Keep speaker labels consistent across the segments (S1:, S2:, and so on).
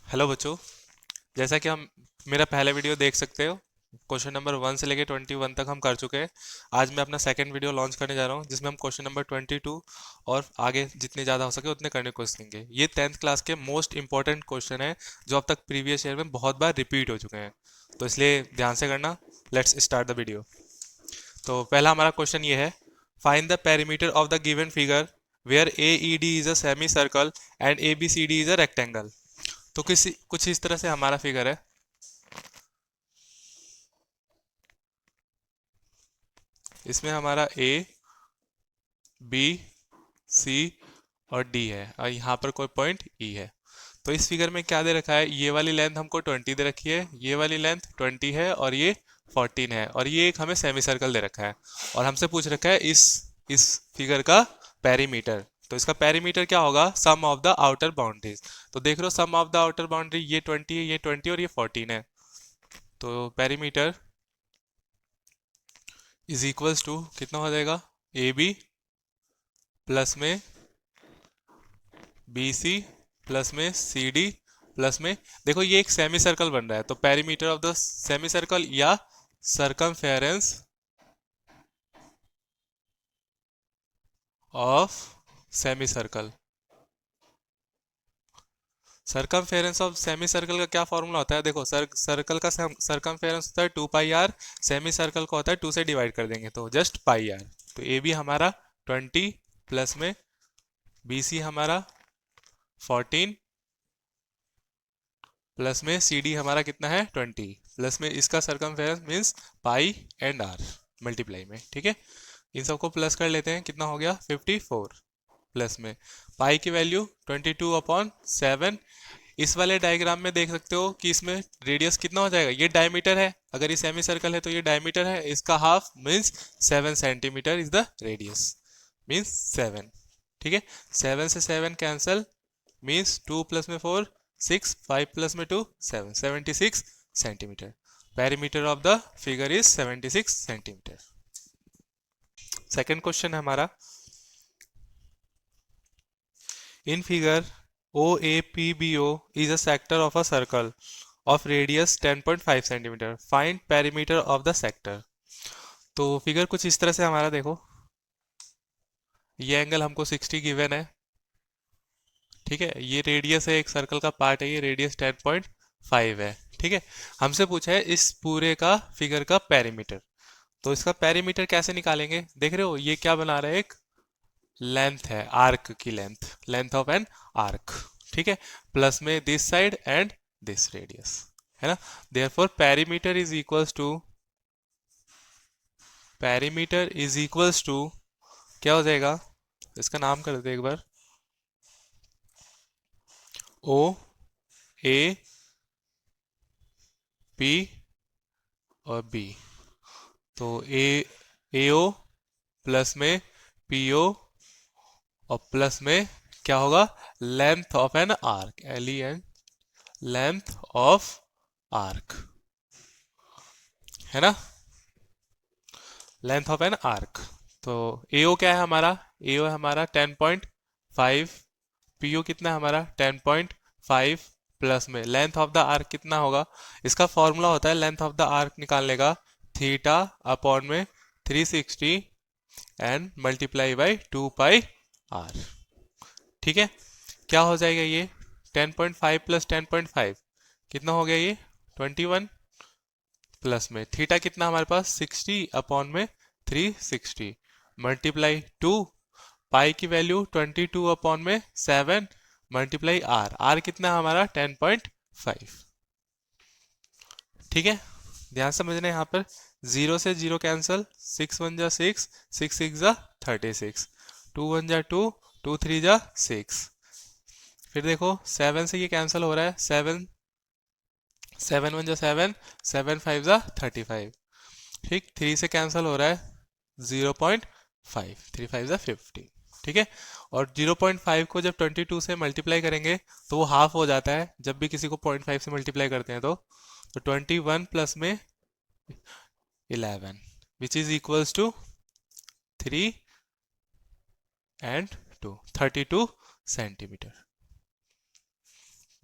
S1: Hello बच्चों। जैसा कि हम मेरा पहला वीडियो देख सकते हो, क्वेश्चन नंबर 1 से लेके 21 तक हम कर चुके हैं। आज मैं अपना सेकंड वीडियो लॉन्च करने जा रहा हूँ जिसमें हम क्वेश्चन नंबर 22 और आगे जितने ज़्यादा हो सके उतने करने की कोशिश करेंगे। ये 10th क्लास के मोस्ट इंपॉर्टेंट क्वेश्चन है जो अब तक प्रीवियस ईयर में बहुत बार रिपीट हो चुके हैं, तो इसलिए ध्यान से करना। Let's start the video. तो पहला हमारा क्वेश्चन ये है, find the perimeter of the given figure where A E D is a semicircle and A B C D is a rectangle. तो किसी कुछ इस तरह से हमारा फिगर है। इसमें हमारा ए बी सी और डी है और यहाँ पर कोई पॉइंट ई है। तो इस फिगर में क्या दे रखा है, ये वाली लेंथ हमको 20 दे रखी है, ये वाली लेंथ 20 है और ये 14 है, और ये एक हमें सेमी सर्कल दे रखा है और हमसे पूछ रखा है इस फिगर का पेरीमीटर। तो इसका पेरीमीटर क्या होगा, सम ऑफ द आउटर बाउंड्रीज। तो देख लो सम ऑफ द आउटर बाउंड्री ये 20 है, ये 20 और ये 14 है। तो पेरीमीटर इज इक्वल्स टू कितना हो जाएगा, ए बी प्लस में बी सी प्लस में सी डी प्लस में, देखो ये एक सेमी सर्कल बन रहा है तो perimeter of the semicircle या circumference of semicircle. Circumference of semicircle का क्या फॉर्मूला होता है, देखो सर्कल का सरकमफेरेंस होता है 2 पाई आर, सेमी सर्कल का होता है 2 से डिवाइड कर देंगे तो जस्ट पाई आर। तो ए बी हमारा 20 प्लस में बी सी हमारा 14 प्लस में सी डी हमारा कितना है 20 प्लस में इसका circumference means pi and R multiply में। ठीक है, इन सबको प्लस कर लेते हैं, कितना हो गया 54 प्लस में पाई की वैल्यू 22/7। इस वाले डायग्राम में देख सकते हो कि इसमें रेडियस कितना हो जाएगा, ये डायमीटर है, अगर ये सेमी सर्कल है तो ये डायमीटर है, इसका half means 7 centimetre is the radius, means 7। ठीक है, 7 से 7 कैंसल, मीन्स 2 प्लस में 4 6, 5 प्लस में 2 7, 76 centimetre. Perimeter of the figure is 76 centimetre. Second question है हमारा, in figure OAPBO is a sector of a circle of radius 10.5 centimetre, find perimeter of the sector. तो figure कुछ इस तरह से हमारा देखो, ये एंगल हमको 60 गिवन है। ठीक है, ये रेडियस है, एक सर्कल का पार्ट है, ये रेडियस 10.5 है। ठीक है, हमसे पूछा है इस पूरे का फिगर का पेरीमीटर। तो इसका पेरीमीटर कैसे निकालेंगे, देख रहे हो ये क्या बना रहा है, एक लेंथ है, आर्क की length, length of an arc. ठीक है, प्लस में this side and this radius है ना। Therefore perimeter is equals to क्या हो जाएगा, इसका नाम कर देते एक बार, ओ ए पी और बी। तो ए ओ प्लस में पी ओ और प्लस में क्या होगा, length of an arc, L E N, length of arc, है ना, लेंथ ऑफ एन आर्क। तो एओ क्या है हमारा, एओ है हमारा 10.5, पीओ कितना है हमारा 10.5, प्लस में लेंथ ऑफ द आर्क कितना होगा, इसका फॉर्मूला होता है लेंथ ऑफ द आर्क निकालने का, थीटा अपॉन में 360 and multiply by 2 pi R. ठीक है, क्या हो जाएगा ये 10.5 प्लस 10.5 कितना हो गया, ये 21, प्लस में थीटा कितना हमारे पास 60 अपॉन में 360 मल्टीप्लाई 2, पाई की वैल्यू 22 अपॉन में 7 मल्टीप्लाई आर, आर कितना है हमारा 10.5। ठीक है, ध्यान समझना यहाँ पर, जीरो से जीरो कैंसल, 6 1 जा 6, 6 6 जा 36, 2 1 जा 2, 2 3 जा 6। फिर देखो 7 से ये कैंसिल हो रहा है, 7 7 1 जा 7, 7 5 जा 35। ठीक, 3 से कैंसिल हो रहा है 0.5, 3 5 जा 50। ठीक है, और 0.5 को जब 22 से मल्टीप्लाई करेंगे तो वो हाफ हो जाता है, जब भी किसी को 0.5 से मल्टीप्लाई करते हैं तो 21 प्लस में 11 which is equals to 3 and 2, 32 centimetre.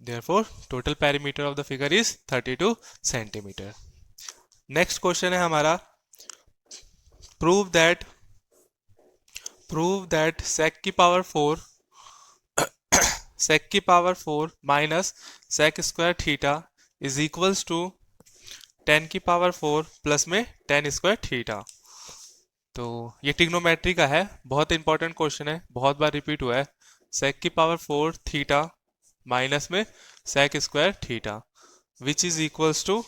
S1: Therefore, total perimeter of the figure is 32 centimeter. Next question है हमारा, prove that sec की पावर 4 sec की power 4 minus sec square theta is equals to 10 की power 4 plus में 10 square theta. तो ये trigonometry का है, बहुत इंपॉर्टेंट क्वेश्चन है, बहुत बार रिपीट हुआ है। sec की पावर 4 थीटा माइनस में sec square theta which is equals to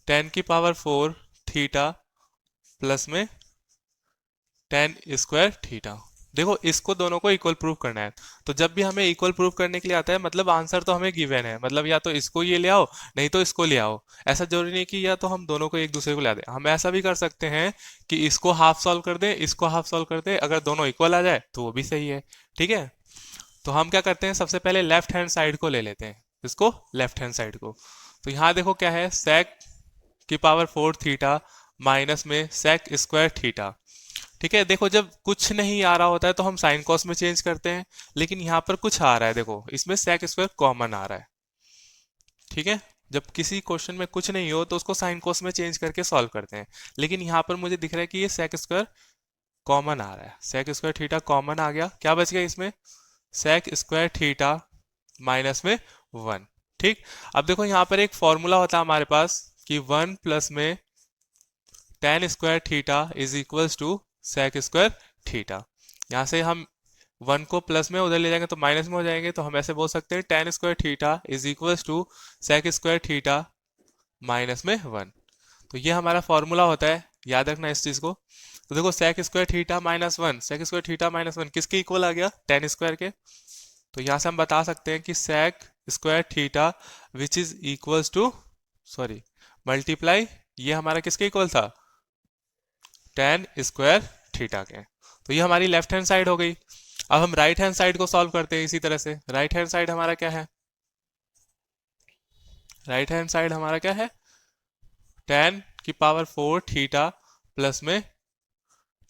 S1: 10 की पावर 4 थीटा प्लस में 10 स्क्वायर थीटा। देखो इसको दोनों को इक्वल प्रूव करना है, तो जब भी हमें इक्वल प्रूव करने के लिए आता है मतलब आंसर तो हमें गिवन है, मतलब या तो इसको ये ले आओ नहीं तो इसको ले आओ। ऐसा जरूरी नहीं कि या तो हम दोनों को एक दूसरे को ले दें, हम ऐसा भी कर सकते हैं कि इसको हाफ सॉल्व कर दें, इसको हाफ सॉल्व कर दें, अगर दोनों इक्वल आ जाए तो वो भी सही है। ठीक है, तो हम क्या करते हैं, सबसे पहले लेफ्ट हैंड साइड को ले लेते हैं, इसको लेफ्ट हैंड साइड को। तो यहाँ देखो क्या है, sec की पावर 4 थीटा माइनस में sec स्क्वायर थीटा। ठीक है, देखो जब कुछ नहीं आ रहा होता है तो हम साइन कॉस में चेंज करते हैं, लेकिन यहाँ पर कुछ आ रहा है, देखो इसमें sec स्क्वायर कॉमन आ रहा है। ठीक है, जब किसी क्वेश्चन में कुछ नहीं हो तो उसको साइन कॉस में चेंज करके सॉल्व करते हैं, लेकिन यहाँ पर मुझे दिख रहा है कि ये sec स्क्वायर कॉमन आ रहा है, sec स्क्वायर थीटा कॉमन आ गया, क्या बच गया इसमें, sec स्क्वायर थीटा माइनस में 1। ठीक, अब देखो यहाँ पर एक फॉर्मूला होता है हमारे पास कि 1 प्लस में tan square theta is equals to sec square theta. यहाँ से हम 1 को प्लस में उधर ले जाएंगे तो माइनस में हो जाएंगे, तो हम ऐसे बोल सकते हैं tan square theta is equals to sec square theta minus में 1। तो ये हमारा फॉर्मूला होता है, याद रखना इस चीज को। तो देखो sec square theta minus 1, sec square theta minus 1 किसके इक्वल आ गया, tan स्क्वायर के। तो यहाँ से हम बता सकते हैं कि sec square theta which is equals to sorry multiply, ये हमारा किसके इक्वल था, tan स्क्वायर थीटा के। तो ये हमारी लेफ्ट हैंड साइड हो गई। अब हम राइट हैंड साइड को सॉल्व करते हैं इसी तरह से। राइट हैंड साइड हमारा क्या है, राइट हैंड साइड हमारा क्या है, tan की पावर 4 थीटा प्लस में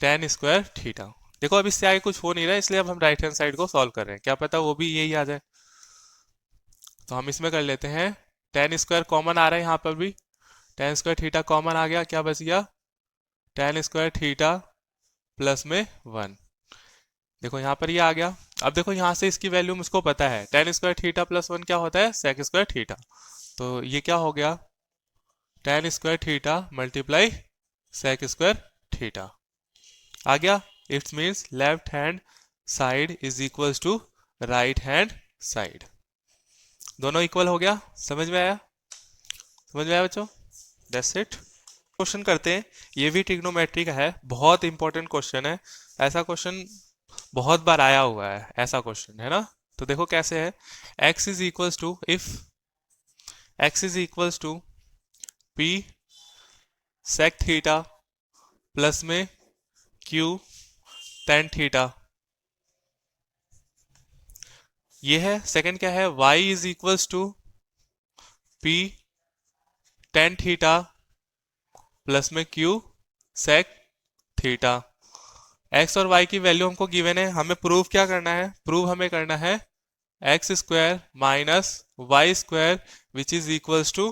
S1: tan स्क्वायर थीटा। देखो अब इससे आगे कुछ हो नहीं रहा है, इसलिए अब हम राइट हैंड साइड को सॉल्व कर रहे हैं, क्या पता वो भी यही आ जाए। तो हम इसमें कर लेते हैं, tan स्क्वायर कॉमन आ रहा है यहाँ पर भी, tan स्क्वायर थीटा कॉमन आ गया, क्या बच गया, tan स्क्वायर थीटा प्लस में 1। देखो यहाँ पर ये आ गया। अब देखो यहाँ से इसकी वैल्यू मुझको पता है, tan स्क्वायर थीटा प्लस 1 क्या होता है, sec स्क्वायर थीटा। तो ये क्या हो गया, tan square theta multiply sec square theta आ गया। It's means left hand side is equals to right hand side, दोनों इक्वल हो गया। समझ में आया, समझ में आया बच्चों, दैट्स इट। क्वेश्चन करते हैं, ये भी ट्रिग्नोमेट्री का है, बहुत इंपॉर्टेंट क्वेश्चन है, ऐसा क्वेश्चन बहुत बार आया हुआ है, ऐसा क्वेश्चन है ना। तो देखो कैसे है, x is equals to, if x is equals to p sec theta plus में q tan थीटा, ये है। सेकंड क्या है, y is equals to p tan theta plus में q sec थीटा। x और y की वैल्यू हमको given है, हमें प्रूव क्या करना है, प्रूव हमें करना है X square minus Y square which is equals to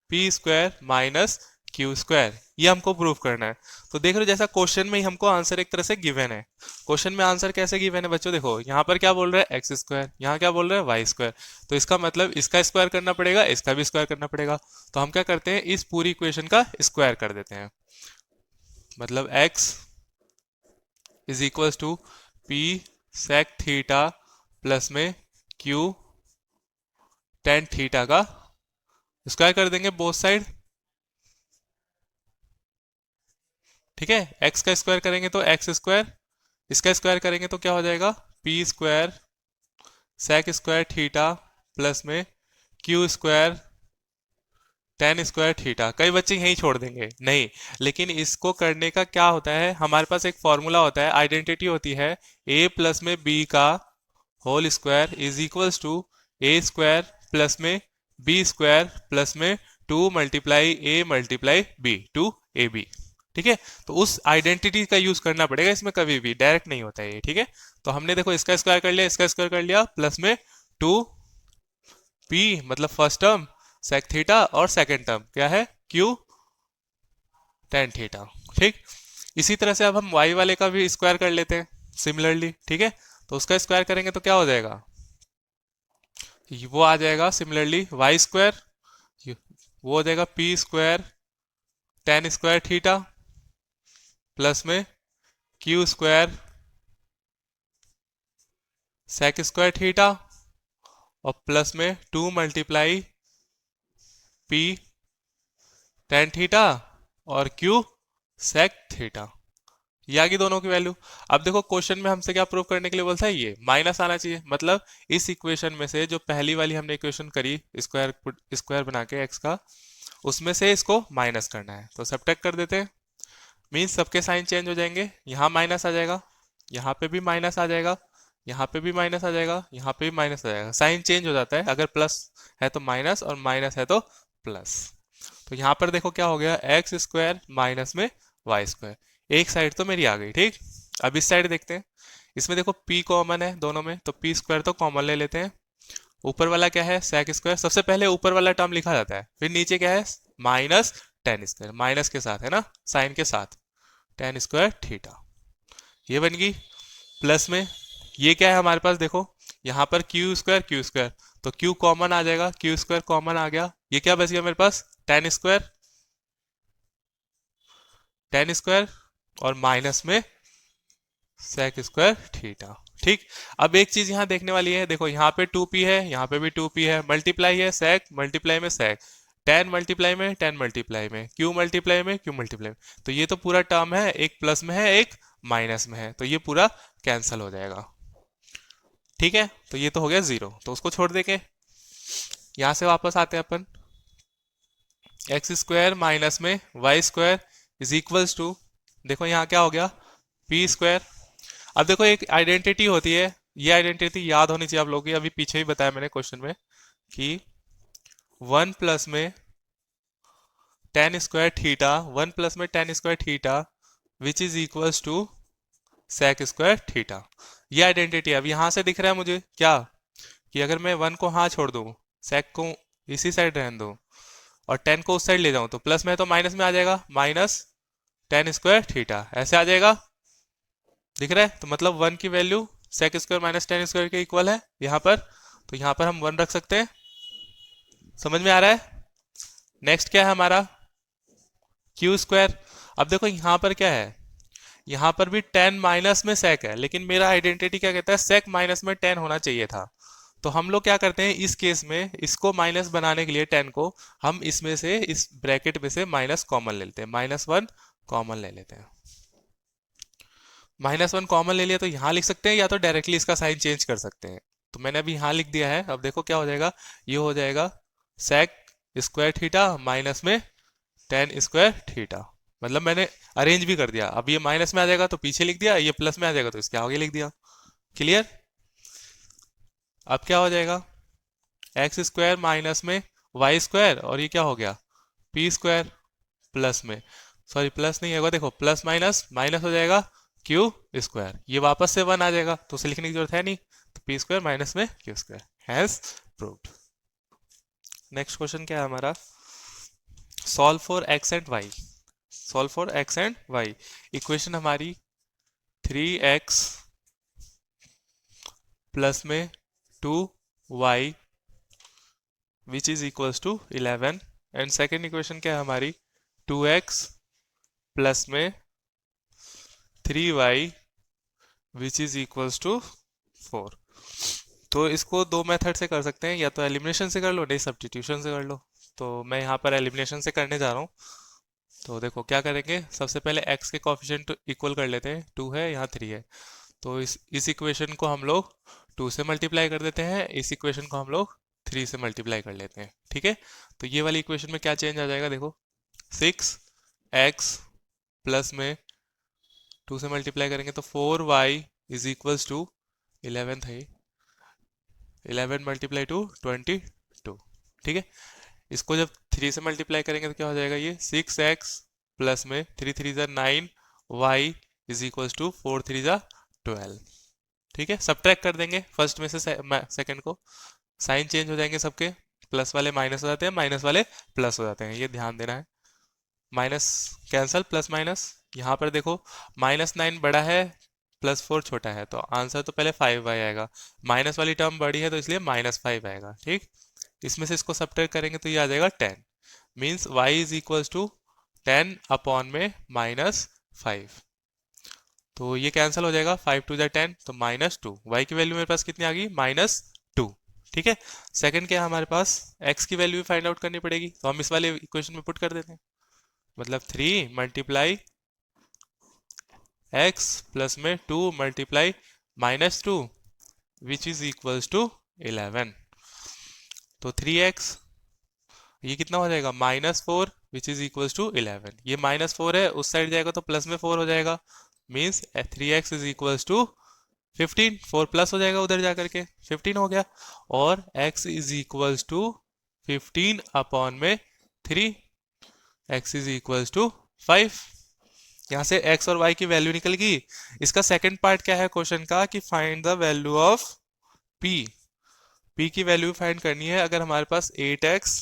S1: P square minus Q square, ये हमको प्रूव करना है। तो देख रहे हो जैसा क्वेश्चन में ही हमको आंसर एक तरह से गिवन है। क्वेश्चन में आंसर कैसे गिवन है बच्चों, देखो यहाँ पर क्या बोल रहा है एक्स स्क्वायर, यहाँ क्या बोल रहा है वाई स्क्वायर, तो इसका मतलब इसका स्क्वायर करना पड़ेगा, इसका भी स्क्वायर करना पड़ेगा। तो हम क्या करते हैं, इस पूरी इक्वेशन का स्क्वायर कर देते हैं, मतलब X is equals to P sec theta plus में क्यू टेन थीटा का स्क्वायर कर देंगे बोथ साइड। ठीक है, एक्स का स्क्वायर करेंगे तो एक्स स्क्वायर, इसका स्क्वायर करेंगे तो क्या हो जाएगा p square sec square theta plus में Q square tan square theta. कई बच्चे यहीं छोड़ देंगे, नहीं, लेकिन इसको करने का क्या होता है, हमारे पास एक फॉर्मूला होता है, आइडेंटिटी होती है a प्लस में b का whole square is equals to A square plus में बी स्क्वायर प्लस में 2 multiply A multiply B, 2ab। ठीक है, तो उस आइडेंटिटी का यूज करना पड़ेगा इसमें, कभी भी डायरेक्ट नहीं होता है ये। ठीक है, तो हमने देखो इसका स्क्वायर कर लिया, इसका स्क्वायर कर लिया, प्लस में टू पी मतलब फर्स्ट टर्म सेक थीटा, और सेकेंड टर्म क्या है क्यू टेन थीटा। ठीक, इसी तरह से अब हम y वाले का भी स्क्वायर कर लेते हैं सिमिलरली। ठीक है, तो उसका स्क्वायर करेंगे तो क्या हो जाएगा, वो आ जाएगा सिमिलरली वाई स्क्वायर, वो हो जाएगा p square tan square theta plus में Q square sec square theta और प्लस में two multiply p tan theta और क्यू सेक थीटा। ये आ गई दोनों की वैल्यू। अब देखो क्वेश्चन में हमसे क्या प्रूव करने के लिए बोलता है, ये माइनस आना चाहिए, मतलब इस इक्वेशन में से जो पहली वाली हमने इक्वेशन करी स्क्वायर स्क्वायर बना के एक्स का, उसमें से इसको माइनस करना है। तो सब्ट्रैक्ट कर देते हैं, मीन्स सबके साइन चेंज हो जाएंगे, यहाँ माइनस आ जाएगा, यहाँ पे भी माइनस आ जाएगा, यहाँ पे भी माइनस आ जाएगा, यहाँ पे भी माइनस आ जाएगा, साइन चेंज हो जाता है, अगर प्लस है तो माइनस और माइनस है तो प्लस। तो यहाँ पर देखो क्या हो गया, एक्स स्क्वायर माइनस में वाई स्क्वायर, एक साइड तो मेरी आ गई। ठीक, अब इस साइड देखते हैं, इसमें देखो p कॉमन है दोनों में, तो p स्क्वायर तो कॉमन ले लेते हैं। ऊपर वाला क्या है सेक स्क्वायर, सबसे पहले ऊपर वाला टर्म लिखा जाता है, फिर नीचे क्या है माइनस टेन स्क्वायर, माइनस के साथ है ना, साइन के साथ, टेन स्क्वायर थीटा, ये बन गई। प्लस में ये क्या है हमारे पास देखो, यहाँ पर क्यू स्क्वायर, तो क्यू कॉमन आ जाएगा, क्यू स्क्वायर कॉमन आ गया, ये क्या बच गया मेरे पास टेन स्क्वायर और माइनस में सेक स्क्वायर थीटा। ठीक, अब एक चीज यहाँ देखने वाली है, देखो यहाँ पे 2p है, यहाँ पे भी 2p है, मल्टीप्लाई है सेक मल्टीप्लाई में सेक, टेन मल्टीप्लाई में टेन मल्टीप्लाई में क्यू मल्टीप्लाई में क्यू मल्टीप्लाई में, तो ये तो पूरा टर्म है, एक प्लस में है एक माइनस में है, तो ये पूरा कैंसल हो जाएगा। ठीक है, तो ये तो हो गया जीरो, तो उसको छोड़ देंगे। यहां से वापस आते हैं अपन, एक्स स्क्वायर माइनस में Y square is equals to, देखो यहाँ क्या हो गया पी स्क्वायर। अब देखो एक आइडेंटिटी होती है, ये आइडेंटिटी याद होनी चाहिए आप लोगों की, अभी पीछे ही बताया मैंने क्वेश्चन में कि वन प्लस में tan square theta, one plus में tan square theta which is equals to sec square theta, ये आइडेंटिटी है। अब यहां से दिख रहा है मुझे क्या, कि अगर मैं वन को हाँ छोड़ दूं, सेक को इसी साइड रहने दूं और टेन को उस साइड ले जाऊं, तो प्लस में तो माइनस में आ जाएगा, माइनस टेन स्क्वायर थीटा ऐसे आ जाएगा, दिख रहा है। तो मतलब वन की value sec square minus tan square के इक्वल है यहाँ पर, तो यहाँ पर हम वन रख सकते हैं। समझ में आ रहा है। नेक्स्ट क्या है हमारा क्यू स्क्वायर। अब देखो यहाँ पर क्या है, यहाँ पर भी टेन माइनस में सेक है, लेकिन मेरा आइडेंटिटी क्या कहता है सेक माइनस में टेन होना चाहिए था। तो हम लोग क्या करते हैं इस केस में, इसको माइनस बनाने के लिए टेन को हम इसमें से इस ब्रैकेट में से माइनस कॉमन ले लेते हैं, माइनस वन कॉमन ले लेते हैं। माइनस वन कॉमन ले लिया तो यहाँ लिख सकते हैं, या तो डायरेक्टली इसका साइन चेंज कर सकते हैं, तो मैंने अभी यहाँ लिख दिया है। अब देखो क्या हो जाएगा, ये हो जाएगा सेक स्क्वायर थीटा माइनस में टेन स्क्वायर थीटा, मतलब मैंने अरेंज भी कर दिया। अब ये माइनस में आ जाएगा तो पीछे लिख दिया, ये प्लस में आ जाएगा तो इसके आगे लिख दिया। क्लियर। अब क्या हो जाएगा एक्स स्क्वायर माइनस में वाई स्क्वायर, और ये क्या हो गया पी स्क्वायर प्लस में, सॉरी प्लस नहीं होगा, देखो प्लस माइनस माइनस हो जाएगा क्यू स्क्वायर, ये वापस से वन आ जाएगा तो उसे लिखने की जरूरत है नहीं, तो पी स्क्वायर माइनस में Q square has proved. Next question क्या है हमारा, solve for X and Y, solve for X and Y. Equation हमारी 3x प्लस में 2y which is equals to 11, and second equation क्या है हमारी 2x प्लस में 3y which is equals to 4। तो इसको दो मेथड से कर सकते हैं, या तो एलिमिनेशन से कर लो, नहीं सब्स्टिट्यूशन से कर लो। तो मैं यहाँ पर एलिमिनेशन से करने जा रहा हूँ। तो देखो क्या करेंगे, सबसे पहले x के कोफिशिएंट इक्वल कर लेते हैं, 2 है यहाँ 3 है, तो इस इक्वेशन को हम लोग 2 से मल्टीप्लाई कर देते हैं, इस इक्वेशन को हम लोग 3 से मल्टीप्लाई कर लेते हैं। ठीक है, तो ये वाली इक्वेशन में क्या चेंज आ जाएगा, देखो 6x प्लस में 2 से मल्टीप्लाई करेंगे तो 4y इज इक्वल्स टू 11 था, 11 मल्टीप्लाई टू 22। ठीक है, इसको जब 3 से मल्टीप्लाई करेंगे तो क्या हो जाएगा, ये 6x प्लस में 3 3 9 y इज इक्वल्स टू 4 3 12। ठीक है, सब्ट्रैक्ट कर देंगे फर्स्ट में से सेकंड को, साइन चेंज हो जाएंगे सबके, प्लस वाले माइनस हो जाते हैं, माइनस वाले प्लस हो जाते हैं, ये ध्यान देना है। माइनस कैंसल, प्लस माइनस, यहाँ पर देखो -9 बड़ा है, +4 छोटा है, तो आंसर तो पहले 5y आएगा, माइनस वाली टर्म बड़ी है तो इसलिए -5 आएगा। ठीक, इसमें से इसको सब्ट्रैक्ट करेंगे तो ये आ जाएगा 10, means y is equals to 10 upon में -5, तो ये कैंसिल हो जाएगा, 5 टू 10, तो -2, y की वैल्यू मेरे पास कितनी आ गई, -2। ठीक है, सेकंड क्या है हमारे पास, x की वैल्यू भी फाइंड आउट करनी पड़ेगी, तो हम इस वाले इक्वेशन में पुट कर देते हैं, मतलब 3 मल्टीप्लाई x प्लस में 2 multiply -2 which is equals to 11, तो 3x, ये कितना हो जाएगा, -4 विच इज इक्वल्स टू 11, ये -4 है, उस साइड जाएगा तो प्लस में 4 हो जाएगा, means 3x is equals to 15, 4 plus हो जाएगा उधर जाकर के, 15 हो गया, और x is equals to 15 upon में 3, x इज इक्वल्स टू 5, यहाँ से x और y की वैल्यू निकल गई। इसका सेकंड पार्ट क्या है क्वेश्चन का, कि find the value of p की वैल्यू फाइंड करनी है अगर हमारे पास 8x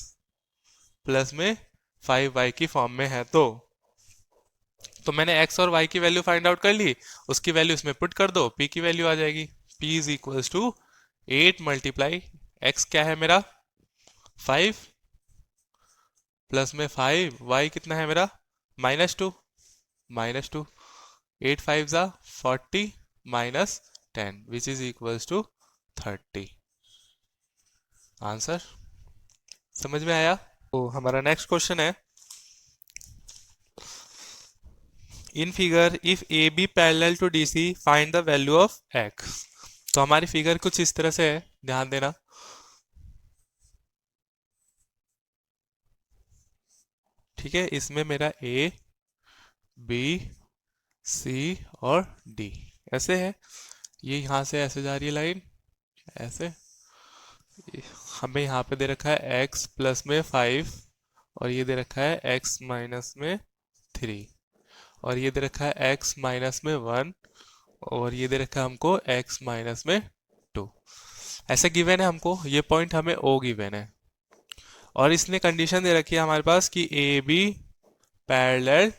S1: प्लस में 5y की फॉर्म में है, तो मैंने x और y की वैल्यू फाइंड आउट कर ली, उसकी वैल्यू इसमें पुट कर दो, p की वैल्यू आ जाएगी, p is equals to 8 multiply x क्या है मेरा 5 प्लस में 5, y कितना है मेरा -2, 8 5 जा 40 -10 which is equals to 30, answer समझ में आया। तो हमारा नेक्स्ट क्वेश्चन है, in figure if A B parallel to D C find the value of X, तो हमारी फिगर कुछ इस तरह से है, ध्यान देना। ठीक है, इसमें मेरा ए बी सी और डी ऐसे है, ये यहाँ से ऐसे जा रही है लाइन ऐसे, हमें यहाँ पे दे रखा है x प्लस में 5 और ये दे रखा है x माइनस में 3 और ये दे रखा है x माइनस में 1 और ये दे रखा है हमको x माइनस में 2, ऐसे गिवन है हमको, ये पॉइंट हमें O गिवन है, और इसने कंडीशन दे रखी है हमारे पास कि A B parallel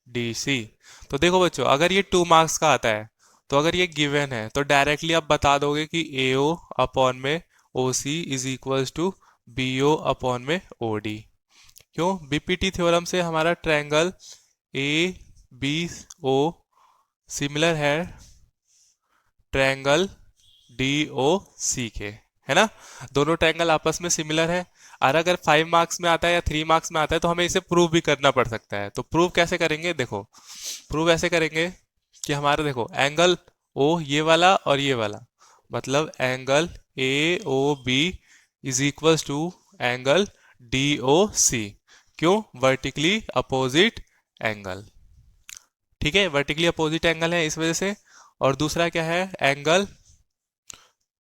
S1: D C. तो देखो बच्चों, अगर ये 2 मार्क्स का आता है, तो अगर ये गिवन है तो डायरेक्टली आप बता दोगे कि ए ओ अपॉन में o c is equals to B o upon में ओ डी। क्यों, बीपीटी थ्योरम से हमारा triangle a b o similar है ट्रायंगल डी ओ सी के, है ना, दोनों ट्रायंगल आपस में सिमिलर है। और अगर 5 मार्क्स में आता है या 3 मार्क्स में आता है तो हमें इसे प्रूव भी करना पड़ सकता है, तो प्रूव कैसे करेंगे, देखो प्रूव ऐसे करेंगे कि हमारा देखो एंगल ओ ये वाला और ये वाला, मतलब angle a o b is equals to angle d o c, क्यों, वर्टिकली अपोजिट एंगल। ठीक है, वर्टिकली अपोजिट एंगल है इस वजह से, और दूसरा क्या है, angle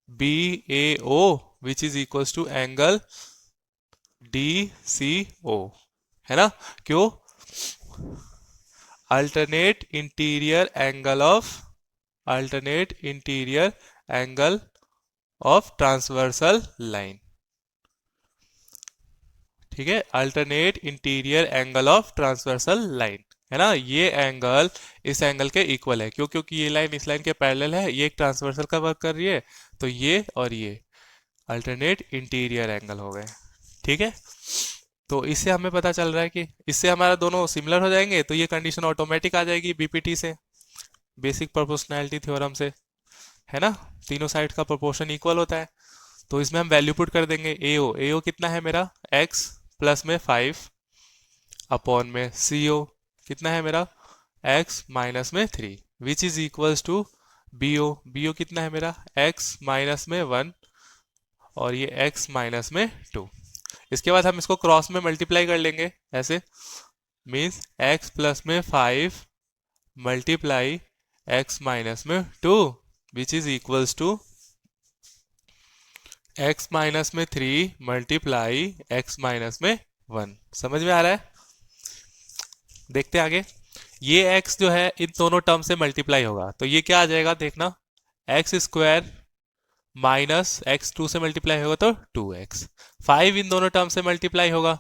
S1: b a o which is equals to angle d c o, है ना, क्यों, alternate interior angle of transversal line. ठीक है, alternate interior angle of transversal line, है ना, ये एंगल इस एंगल के इक्वल है, क्यों, क्योंकि ये लाइन इस लाइन के पैरेलल है, ये एक ट्रांसवर्सल का वर्क कर रही है, तो ये और ये अल्टरनेट इंटीरियर एंगल हो गए। ठीक है, तो इससे हमें पता चल रहा है कि इससे हमारा दोनों सिमिलर हो जाएंगे, तो ये कंडीशन ऑटोमेटिक आ जाएगी बीपीटी से, बेसिक प्रोपोर्शनैलिटी थ्योरम से, है ना, तीनों साइड का प्रोपोर्शन इक्वल होता है, तो इसमें हम वैल्यू पुट कर देंगे, ए ओ कितना है मेरा x प्लस में 5 अपॉन में सी ओ कितना है मेरा x माइनस में 3 which is equals to B O कितना है मेरा x माइनस में 1 और ये x माइनस में 2। इसके बाद हम इसको क्रॉस में मल्टीप्लाई कर लेंगे ऐसे, मीन्स x प्लस में 5 मल्टीप्लाई x माइनस में 2 which is equals to x minus में 3 मल्टीप्लाई x माइनस में 1। समझ में आ रहा है, देखते आगे, ये x जो है इन दोनों टर्म से मल्टीप्लाई होगा, तो ये क्या आ जाएगा देखना, एक्स स्क्वायर माइनस एक्स 2 से मल्टीप्लाई होगा तो 2x, 5 इन दोनों टर्म से मल्टीप्लाई होगा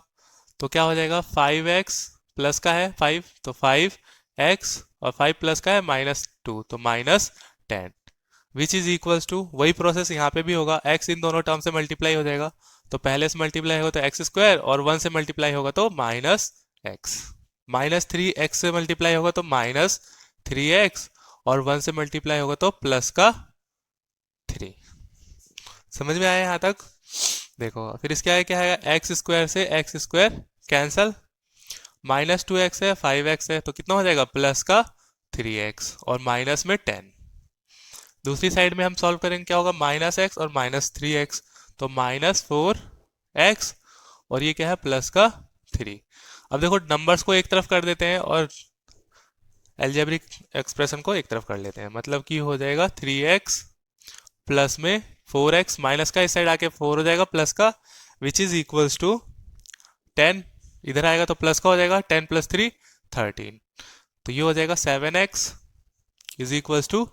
S1: तो क्या हो जाएगा, 5x प्लस का है 5 तो 5x और 5 प्लस का है -2 तो -10 विच इज इक्वल्स टू, वही प्रोसेस यहाँ पे भी होगा, x इन दोनों टर्म से मल्टीप्लाई हो जाएगा तो पहले से मल्टीप्लाई होगा तो एक्स स्क्वायर और 1 से मल्टीप्लाई होगा तो -x, -3x से मल्टीप्लाई होगा तो -3x और 1 से मल्टीप्लाई होगा तो प्लस का 3। समझ में आया यहाँ तक? देखो फिर इसके आगे क्या है, एक्स स्क्वायर से एक्स स्क्वायर कैंसल, -2x है 5x है तो कितना हो जाएगा प्लस का 3x और माइनस में 10। दूसरी साइड में हम सॉल्व करेंगे क्या होगा, -x और -3x तो -4x और ये क्या है प्लस का 3। अब देखो नंबर्स को एक तरफ कर देते हैं और एल्जेब्रिक एक्सप्रेशन को एक तरफ कर लेते हैं, मतलब कि हो जाएगा 3x प्लस में 4x माइनस का इस साइड आके 4 हो जाएगा प्लस का, विच इज इक्वल्स टू 10, इधर आएगा तो प्लस का हो जाएगा 10 + 3 13 तो ये हो जाएगा 7x इज इक्वल्स टू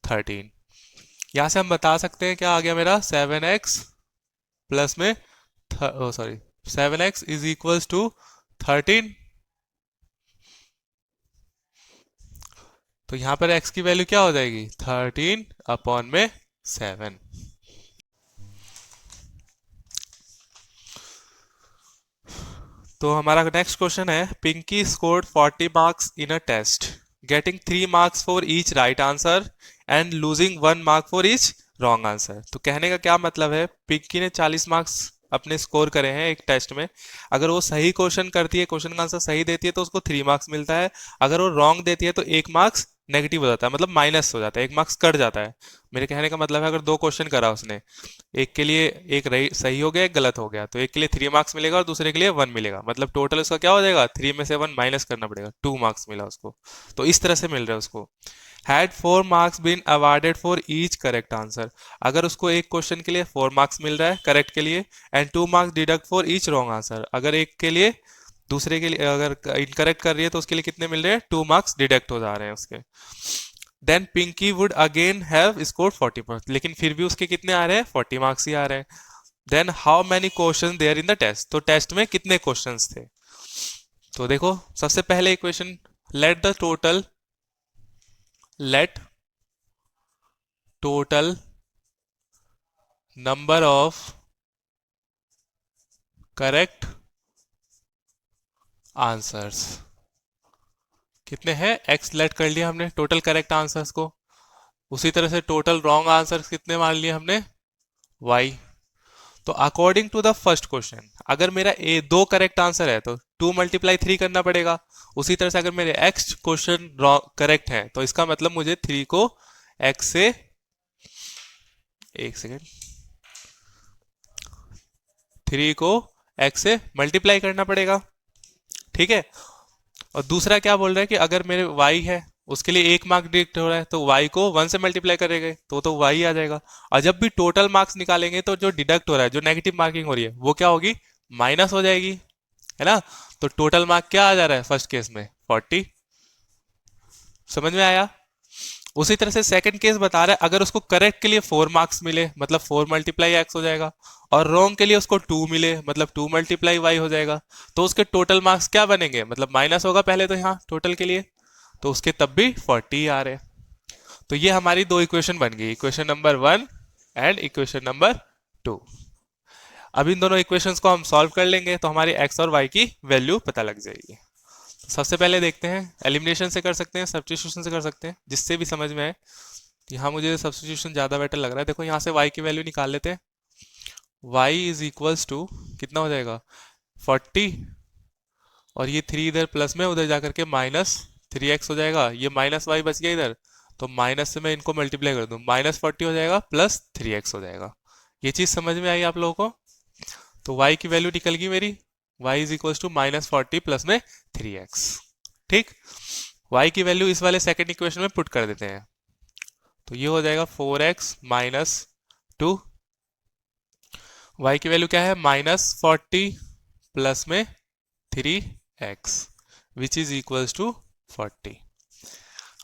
S1: 13। यहाँ से हम बता सकते हैं क्या आ गया मेरा, 7x प्लस में 7x इज इक्वल्स टू 13। तो यहाँ पर x की वैल्यू क्या हो जाएगी 13 अपॉन में 7। तो हमारा नेक्स्ट क्वेश्चन है, Pinky scored 40 marks in a test, getting 3 marks for each right answer and losing 1 mark for each wrong answer. तो कहने का क्या मतलब है, पिंकी ने 40 मार्क्स अपने स्कोर करे हैं एक टेस्ट में, अगर वो सही क्वेश्चन करती है, क्वेश्चन का आंसर सही देती है तो उसको 3 मार्क्स मिलता है, अगर वो रॉन्ग देती है तो 1 मार्क्स नेगेटिव हो जाता है, मतलब माइनस हो जाता है, 1 मार्क्स कट जाता है। मेरे कहने का मतलब है अगर 2 क्वेश्चन करा उसने, एक के लिए एक सही हो गया एक गलत हो गया तो एक के लिए 3 मार्क्स मिलेगा और दूसरे के लिए 1 मिलेगा, मतलब टोटल उसका क्या हो जाएगा, 3 में से 1 माइनस करना पड़ेगा, 2 मार्क्स मिला उसको। तो इस तरह से मिल रहा है उसको। Had 4 marks been awarded for each correct answer, अगर उसको एक क्वेश्चन के लिए 4 मार्क्स मिल रहा है करेक्ट के लिए, and 2 marks deduct for each wrong answer, अगर एक के लिए दूसरे के लिए अगर इनकरेक्ट कर रही है तो उसके लिए कितने मिल रहे हैं, 2 मार्क्स डिडक्ट हो जा रहे हैं उसके। Then Pinky would again have scored 40 marks, लेकिन फिर भी उसके कितने आ रहे हैं, 40 मार्क्स ही आ रहे हैं। Then how many question there in the test, तो टेस्ट में कितने क्वेश्चंस थे। तो देखो सबसे पहले equation, let total number of correct answers कितने हैं, x लेट कर लिया हमने टोटल करेक्ट आंसर्स को, उसी तरह से टोटल रॉन्ग आंसर्स कितने मान लिए हमने, y। तो according to the first question अगर मेरा ए 2 करेक्ट आंसर है तो 2 × 3 करना पड़ेगा, उसी तरह से अगर मेरे x क्वेश्चन करेक्ट है तो इसका मतलब मुझे 3 को x से, एक सेकेंड, 3 को x से मल्टीप्लाई करना पड़ेगा, ठीक है। और दूसरा क्या बोल रहा है कि अगर मेरे y है उसके लिए 1 मार्क डिडक्ट हो रहा है तो y को 1 से मल्टीप्लाई करेंगे तो y आ जाएगा, और जब भी टोटल मार्क्स निकालेंगे तो जो डिडक्ट हो रहा है, जो नेगेटिव मार्किंग हो रही है वो क्या होगी, माइनस हो जाएगी, है ना। तो टोटल मार्क क्या आ जा रहा है फर्स्ट केस में 40। समझ में आया? उसी तरह से सेकंड केस बता रहा है, अगर उसको करेक्ट के लिए 4 मार्क्स मिले मतलब 4 × x हो जाएगा, और रॉन्ग के लिए उसको 2 मिले मतलब 2 × y हो जाएगा, तो उसके टोटल मार्क्स क्या बनेंगे, मतलब माइनस होगा पहले तो यहाँ टोटल के लिए, तो उसके तब भी 40 आ रहे हैं। तो ये हमारी 2 इक्वेशन बन गई, equation number 1 and equation number 2। अब इन दोनों इक्वेशंस को हम सॉल्व कर लेंगे तो हमारी x और y की वैल्यू पता लग जाएगी। तो सबसे पहले देखते हैं, एलिमिनेशन से कर सकते हैं, सब्स्टिट्यूशन से कर सकते हैं, जिससे भी समझ में आए। यहाँ मुझे सब्स्टिट्यूशन ज़्यादा बेटर लग रहा है। देखो यहाँ से y की वैल्यू निकाल लेते हैं, y इज इक्वल्स टू कितना हो जाएगा 40, और ये 3 इधर प्लस में उधर जाकर के -3x हो जाएगा, ये -y बच गया इधर, तो माइनस से मैं इनको मल्टीप्लाई कर दूं, -40 हो जाएगा प्लस 3x हो जाएगा। ये चीज़ समझ में आई आप लोगों को? तो y की वैल्यू निकल गई मेरी, y is equals to -40 plus में 3x। ठीक, y की वैल्यू इस वाले सेकंड इक्वेशन में पुट कर देते हैं, तो ये हो जाएगा 4x - 2, y की वैल्यू क्या है -40 प्लस में 3x which is equals to 40।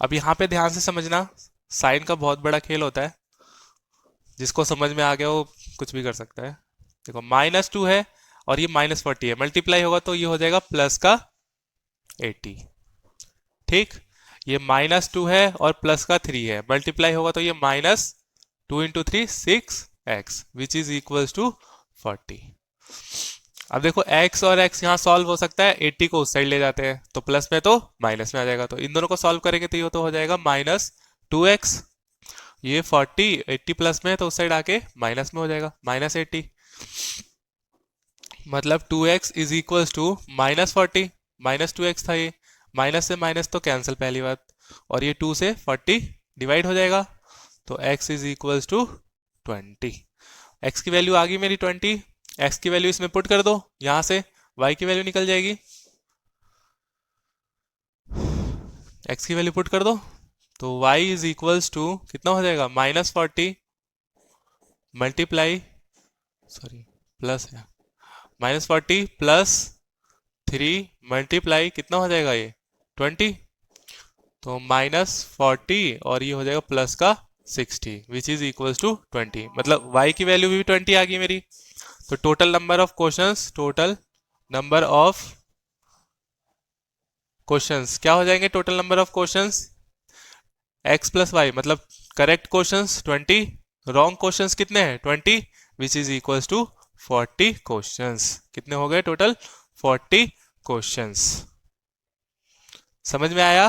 S1: अब यहाँ पे ध्यान से समझना, साइन का बहुत बड़ा खेल होता है। जिसको समझ में आ गया वो कुछ भी कर सकता है। देखो -2 है और ये -40 है, मल्टीप्लाई होगा तो ये हो जाएगा प्लस का 80। ठीक, ये -2 है और प्लस का 3 है, मल्टीप्लाई होगा तो ये -2 × 3 6x which is equals to 40। अब देखो x और x यहाँ सॉल्व हो सकता है, 80 को उस साइड ले जाते हैं तो प्लस में तो माइनस में आ जाएगा, तो इन दोनों को सॉल्व करेंगे तो ये तो हो जाएगा -2x। ये 40 80 प्लस में है तो उस साइड आके माइनस में हो जाएगा -80, मतलब 2x is equals to -40, -2x था ये, माइनस से माइनस तो कैंसिल पहली बात, और ये 2 से 40 डिवाइड हो जाएगा तो x is equals to 20। x की वैल्यू आ गई मेरी 20, x की वैल्यू इसमें पुट कर दो, यहां से y की वैल्यू निकल जाएगी, x की वैल्यू पुट कर दो तो y इज इक्वल्स टू कितना हो जाएगा -40 मल्टीप्लाई, सॉरी प्लस है, -40 प्लस 3 मल्टीप्लाई कितना हो जाएगा ये 20, तो -40 और ये हो जाएगा प्लस का 60 विच इज इक्वल्स टू 20, मतलब y की वैल्यू भी 20 आ गई मेरी। तो total number of questions, total number of questions क्या हो जाएंगे, total number of questions x plus Y, मतलब करेक्ट क्वेश्चंस 20, रॉन्ग क्वेश्चंस कितने हैं 20 which is equals to 40 questions. कितने हो गए टोटल 40 क्वेश्चंस। समझ में आया?